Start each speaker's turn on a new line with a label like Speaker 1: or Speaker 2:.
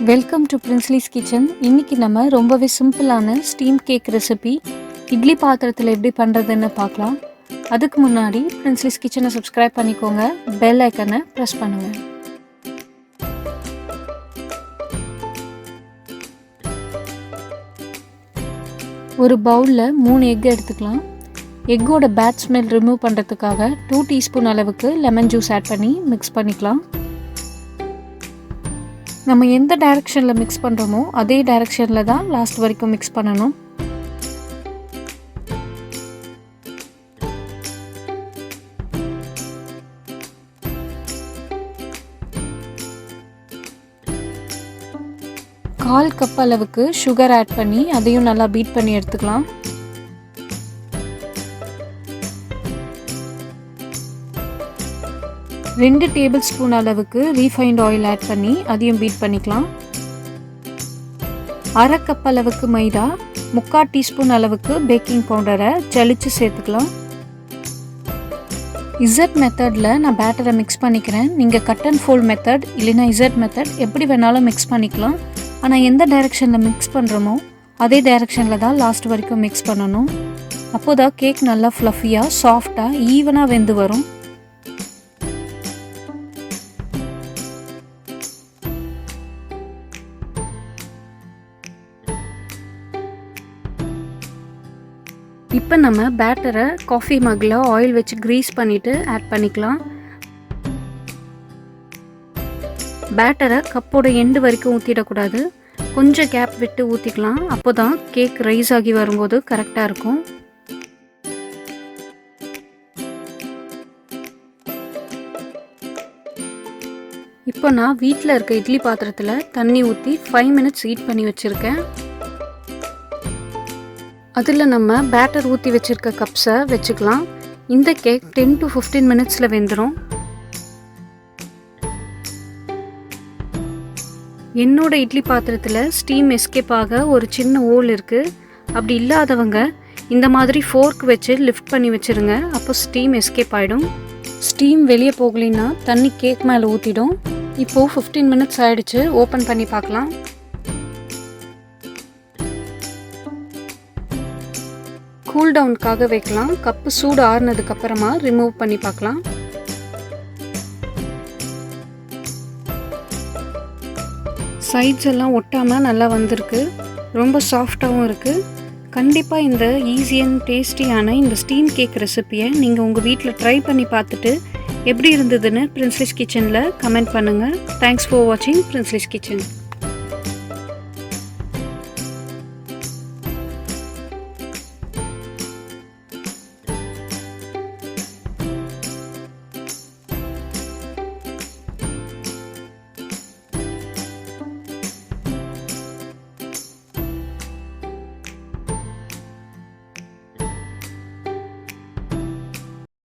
Speaker 1: Welcome to பிரின்ஸ்லிஸ் kitchen. இன்றைக்கி நம்ம ரொம்பவே சிம்பிளான ஸ்டீம் கேக் ரெசிபி இட்லி பாத்திரத்தில் எப்படி பண்ணுறதுன்னு பார்க்கலாம். அதுக்கு முன்னாடி பிரின்ஸ்லிஸ் கிச்சனை சப்ஸ்கிரைப் பண்ணிக்கோங்க, பெல் ஐக்கனை ப்ரெஸ் பண்ணுங்கள். ஒரு பவுலில் 3 எக் எடுத்துக்கலாம். எக்கோட பேட் ஸ்மெல் ரிமூவ் பண்ணுறதுக்காக 2 டீஸ்பூன் அளவுக்கு லெமன் ஜூஸ் ஆட் பண்ணி மிக்ஸ் பண்ணிக்கலாம். நம்ம எந்த டைரெக்ஷனில் மிக்ஸ் பண்ணுறோமோ அதே டைரெக்ஷனில் தான் லாஸ்ட் வரைக்கும் மிக்ஸ் பண்ணணும். கால் கப் அளவுக்கு சுகர் ஆட் பண்ணி அதையும் நல்லா பீட் பண்ணி எடுத்துக்கலாம். ரெண்டு டேபிள் ஸ்பூன் அளவுக்கு ரீஃபைண்ட் ஆயில் ஆட் பண்ணி அதையும் பீட் பண்ணிக்கலாம். அரை கப் அளவுக்கு மைதா, 3/4 டீஸ்பூன் அளவுக்கு பேக்கிங் பவுடரை ஜலிச்சு சேர்த்துக்கலாம். இசட் மெத்தடில் நான் பேட்டரை மிக்ஸ் பண்ணிக்கிறேன். நீங்கள் கட் அண்ட் ஃபோல்ட் மெத்தட் இல்லைன்னா இசட் மெத்தட் எப்படி வேணாலும் மிக்ஸ் பண்ணிக்கலாம். ஆனால் எந்த டைரெக்ஷனில் மிக்ஸ் பண்ணுறோமோ அதே டைரெக்ஷனில் தான் லாஸ்ட் வரைக்கும் மிக்ஸ் பண்ணணும். அப்போது தான் கேக் நல்லா ஃப்ளஃபியாக சாஃப்டாக ஈவனாக வெந்து வரும். இப்போ நம்ம பேட்டரை காஃபி மக்கில் ஆயில் வச்சு க்ரீஸ் பண்ணிவிட்டு ஆட் பண்ணிக்கலாம். பேட்டரை கப்போட எண்டு வரைக்கும் ஊற்றிடக்கூடாது, கொஞ்சம் கேப் விட்டு ஊற்றிக்கலாம். அப்போ தான் கேக் ரைஸ் ஆகி வரும்போது கரெக்டாக இருக்கும். இப்போ நான் வீட்டில் இருக்க இட்லி பாத்திரத்தில் தண்ணி ஊற்றி 5 மினிட்ஸ் ஹீட் பண்ணி வச்சுருக்கேன். அதில் நம்ம பேட்டர் ஊற்றி வச்சுருக்க கப்ஸை வச்சுக்கலாம். இந்த கேக் 10 to 15 மினிட்ஸில் வெந்துடும். என்னோட இட்லி பாத்திரத்தில் ஸ்டீம் எஸ்கேப் ஆக ஒரு சின்ன ஹோல் இருக்குது. அப்படி இல்லாதவங்க இந்த மாதிரி ஃபோர்க் வச்சு லிஃப்ட் பண்ணி வச்சுருங்க, அப்போ ஸ்டீம் எஸ்கேப் ஆகிடும். ஸ்டீம் வெளியே போகலைன்னா தண்ணி கேக் மேலே ஊற்றிடும். இப்போது 15 மினிட்ஸ் ஆகிடுச்சு. ஓப்பன் பண்ணி பார்க்கலாம். கூல் டவுனுக்காக வைக்கலாம். கப்பு சூடு ஆறுனதுக்கப்புறமா ரிமூவ் பண்ணி பார்க்கலாம். சைட்ஸ் எல்லாம் ஒட்டாமல் நல்லா வந்திருக்கு. ரொம்ப சாஃப்டாகவும் இருக்குது. கண்டிப்பாக இந்த ஈஸி அண்ட் டேஸ்டியான இந்த ஸ்டீம் கேக் ரெசிப்பியை நீங்கள் உங்கள் வீட்டில் ட்ரை பண்ணி பார்த்துட்டு எப்படி இருந்ததுன்னு பிரின்ஸ்லிஸ் கிச்சனில் கமெண்ட் பண்ணுங்கள். தேங்க்ஸ் ஃபார் வாட்சிங் பிரின்ஸ்லிஸ் கிச்சன்.